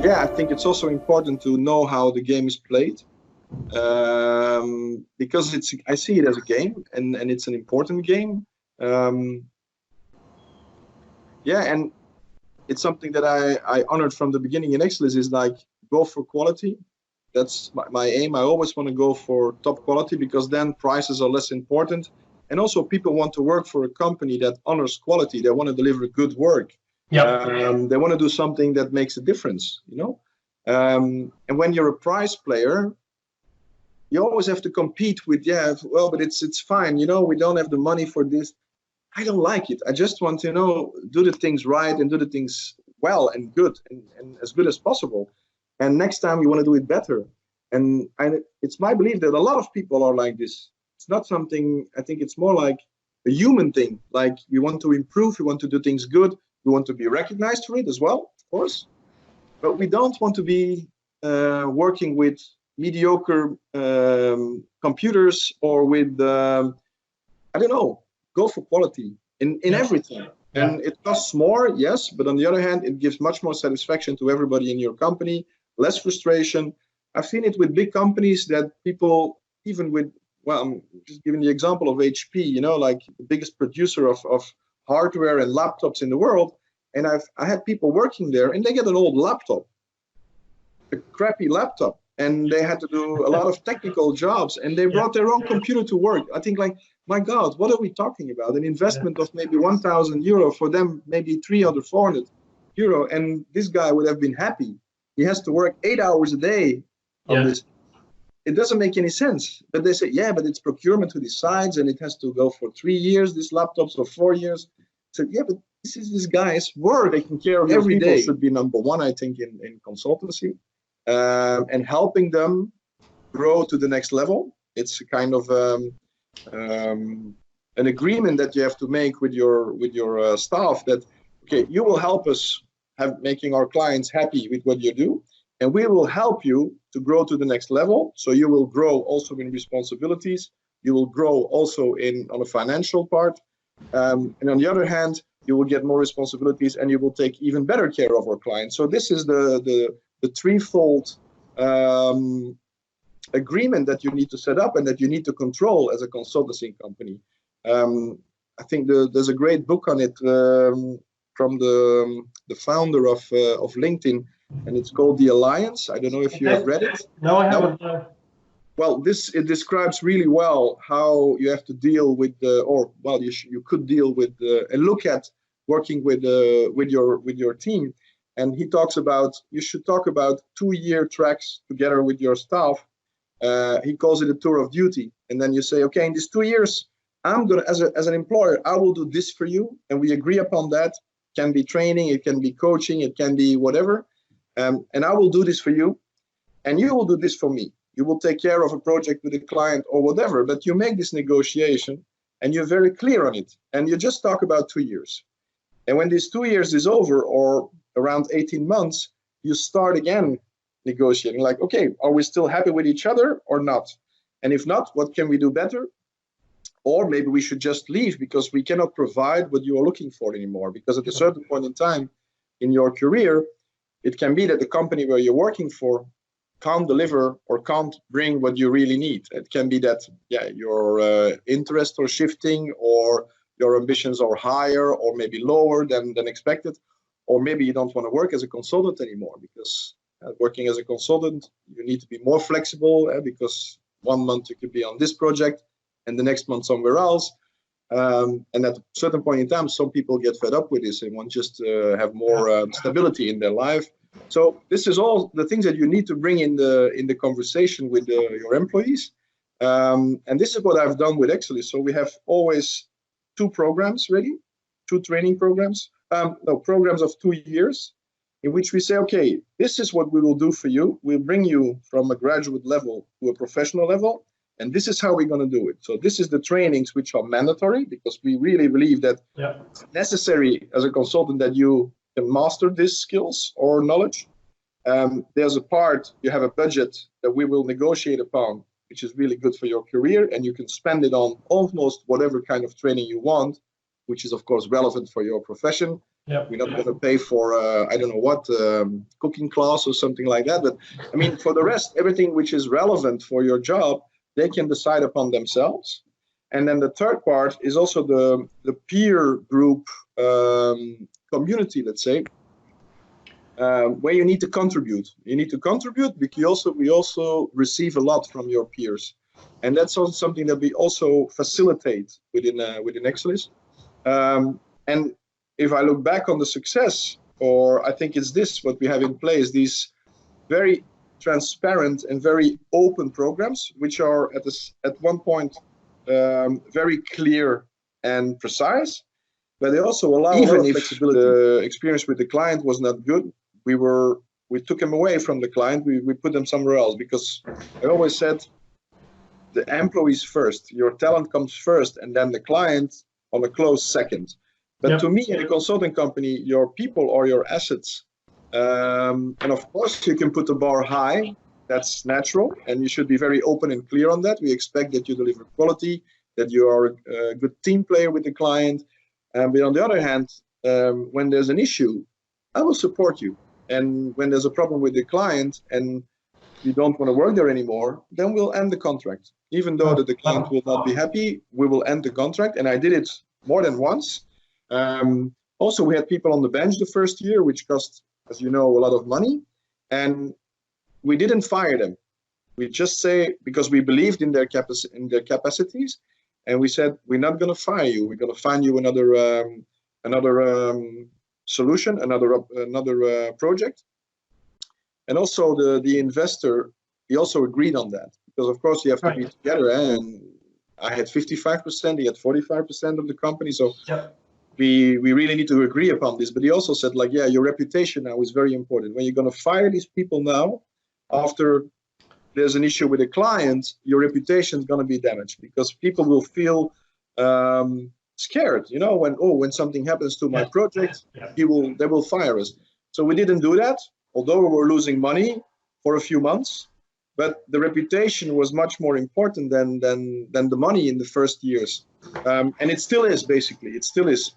yeah, I think it's also important to know how the game is played, because I see it as a game, and it's an important game. Yeah, and it's something that I honored from the beginning in Exellys, is like, go for quality. That's my aim. I always want to go for top quality, because then prices are less important. And also people want to work for a company that honors quality. They want to deliver good work. Yep. They want to do something that makes a difference, you know? And when you're a prize player, you always have to compete with, yeah, well, but it's fine, you know, we don't have the money for this. I don't like it. I just want to, you know, do the things right and do the things well and good and as good as possible. And next time you want to do it better. And it's my belief that a lot of people are like this. It's not something, I think it's more like a human thing. Like, we want to improve, we want to do things good, we want to be recognized for it as well, of course. But we don't want to be working with mediocre computers, or with, I don't know, go for quality in everything. And it costs more, yes, but on the other hand, it gives much more satisfaction to everybody in your company, less frustration. I've seen it with big companies that people, even with, well, I'm just giving the example of HP, you know, like the biggest producer of hardware and laptops in the world. And I had people working there, and they get an old laptop, a crappy laptop, and they had to do a lot of technical jobs, and they brought their own computer to work. I think, like, my God, what are we talking about? An investment of maybe 1,000 euro, for them maybe 300, 400 euro, and this guy would have been happy. He has to work 8 hours a day on this. It doesn't make any sense. But they say, yeah, but it's procurement who decides, and it has to go for 3 years, this laptop's for 4 years. So yeah, but this is this guy's work. Taking care of every day should be number one, I think, in consultancy, and helping them grow to the next level. It's a kind of an agreement that you have to make with your staff, that, okay, you will help us making our clients happy with what you do, and we will help you to grow to the next level. So you will grow also in responsibilities, you will grow also on a financial part, and on the other hand, you will get more responsibilities, and you will take even better care of our clients. So this is the threefold agreement that you need to set up and that you need to control as a consultancy company. I think there's a great book on it from the founder of LinkedIn, and it's called The Alliance. I don't know if you have read it. No, I haven't. Well, it describes really well how you have to deal with you could deal with and look at working with your team. And he talks about, you should talk about 2-year tracks together with your staff. He calls it a tour of duty. And then you say, okay, in these 2 years, I'm gonna, as an employer, I will do this for you, and we agree upon that. It can be training, it can be coaching, it can be whatever, and I will do this for you, and you will do this for me. You will take care of a project with a client or whatever, but you make this negotiation, and you're very clear on it, and you just talk about 2 years. And when this 2 years is over, or around 18 months, you start again negotiating, like, okay, are we still happy with each other or not? And if not, what can we do better? Or maybe we should just leave because we cannot provide what you are looking for anymore. Because at a certain point in time in your career, it can be that the company where you're working for can't deliver or can't bring what you really need. It can be that, yeah, your interests are shifting, or your ambitions are higher or maybe lower than expected. Or maybe you don't want to work as a consultant anymore, because working as a consultant, you need to be more flexible, because 1 month you could be on this project and the next month somewhere else. And at a certain point in time, some people get fed up with this and want just to have more stability in their life. So this is all the things that you need to bring in the conversation with your employees. And this is what I've done with Exellys. So we have always 2 programs ready, 2 training programs, programs of 2 years, in which we say, okay, this is what we will do for you. We'll bring you from a graduate level to a professional level, and this is how we're going to do it. So this is the trainings which are mandatory, because we really believe that it's necessary as a consultant that you can master these skills or knowledge. There's a part, you have a budget that we will negotiate upon, which is really good for your career, and you can spend it on almost whatever kind of training you want, which is of course relevant for your profession. Yeah. We're not going to pay for, I don't know what, cooking class or something like that. But I mean, for the rest, everything which is relevant for your job, they can decide upon themselves. And then the third part is also the peer group community, let's say, where you need to contribute. You need to contribute because we also receive a lot from your peers. And that's also something that we also facilitate within Exellys. And if I look back on the success, or I think it's this, what we have in place, these very transparent and very open programs, which are at one point very clear and precise, but they also allow even a lot of flexibility. The experience with the client was not good, we took them away from the client, we put them somewhere else, because I always said the employees first, your talent comes first, and then the client on a close second. But to me, in a consulting company, your people are your assets. And of course, you can put the bar high. That's natural. And you should be very open and clear on that. We expect that you deliver quality, that you are a good team player with the client. But on the other hand, when there's an issue, I will support you. And when there's a problem with the client and you don't want to work there anymore, then we'll end the contract. Even though that the client will not be happy, we will end the contract. And I did it more than once. Also, we had people on the bench the first year, which cost, as you know, a lot of money. And we didn't fire them. We just say, because we believed in their capacities, and we said, we're not going to fire you. We're going to find you another solution, another project. And also the investor, he also agreed on that, because of course you have to be together. And I had 55%, he had 45% of the company. So we really need to agree upon this. But he also said, like, yeah, your reputation now is very important. When you're going to fire these people now, after there's an issue with a client, your reputation is going to be damaged, because people will feel scared, you know, when something happens to my project, they will fire us. So we didn't do that, although we were losing money for a few months. But the reputation was much more important than the money in the first years. And it still is, basically. It still is.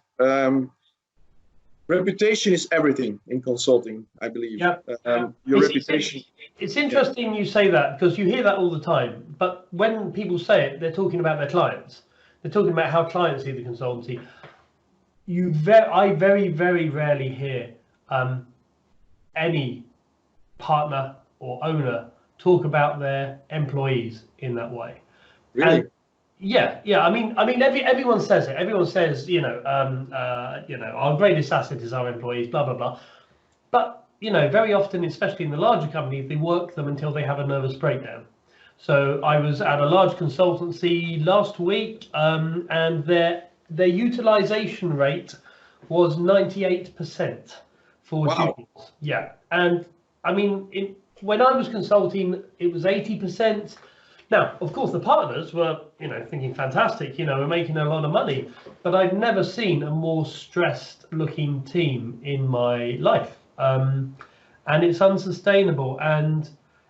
Reputation is everything in consulting, I believe. Your reputation. It's interesting you say that, because you hear that all the time. But when people say it, they're talking about their clients. They're talking about how clients see the consultancy. I very, very rarely hear any partner or owner talk about their employees in that way. Really? And yeah. I mean, everyone says it. Everyone says, our greatest asset is our employees, blah blah blah. But very often, especially in the larger companies, they work them until they have a nervous breakdown. So I was at a large consultancy last week, and their utilization rate was 98% for juniors. Yeah, and I mean, when I was consulting, it was 80%. Now, of course, the partners were, thinking fantastic, we're making a lot of money, but I've never seen a more stressed-looking team in my life, and it's unsustainable, and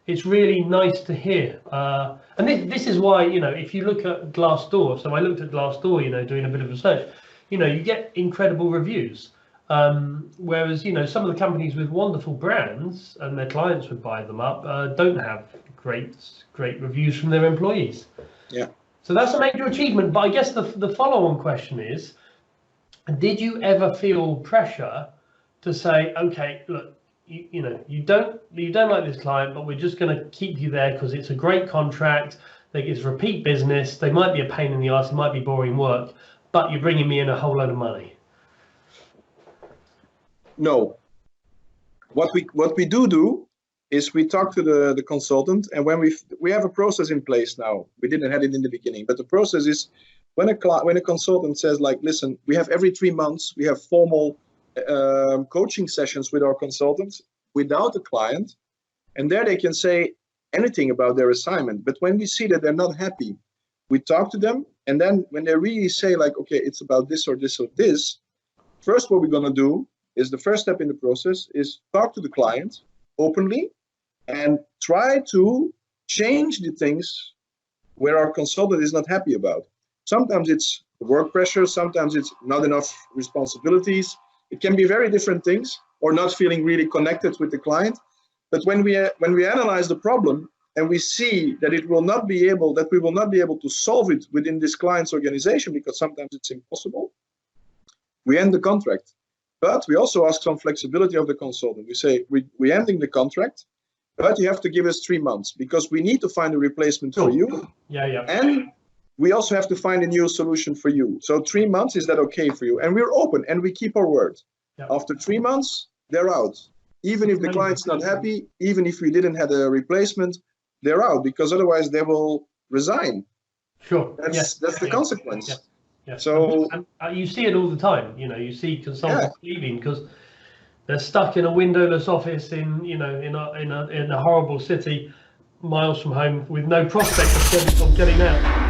it's really nice to hear. And this is why, if you look at Glassdoor, so I looked at Glassdoor, doing a bit of research, you get incredible reviews. Whereas, some of the companies with wonderful brands and their clients would buy them up don't have great reviews from their employees. Yeah. So that's a major achievement. But I guess the follow-on question is, did you ever feel pressure to say, okay, look, you don't like this client, but we're just going to keep you there because it's a great contract, it's repeat business, they might be a pain in the arse, it might be boring work, but you're bringing me in a whole load of money? No. What we do is we talk to the consultant, and when we have a process in place now. We didn't have it in the beginning, but the process is when a consultant says, like, listen, we have every 3 months we have formal coaching sessions with our consultants without the client, and there they can say anything about their assignment. But when we see that they're not happy, we talk to them, and then when they really say, like, okay, it's about this or this or this, first what we're going to do is, the first step in the process is talk to the client openly and try to change the things where our consultant is not happy about. Sometimes it's the work pressure, sometimes it's not enough responsibilities, It can be very different things, or not feeling really connected with the client. But when we analyze the problem and we see that we will not be able to solve it within this client's organization, because sometimes it's impossible, we end the contract. But we also ask some flexibility of the consultant. We say, we're ending the contract, but you have to give us 3 months, because we need to find a replacement for you. Yeah. And we also have to find a new solution for you. So 3 months, is that okay for you? And we're open and we keep our word. Yeah. After 3 months, they're out. Even if the client's not happy, even if we didn't have a replacement, they're out, because otherwise they will resign. Sure. That's the consequence. Yeah. So you see it all the time. You see consultants leaving because they're stuck in a windowless office in a horrible city, miles from home, with no prospect of getting out.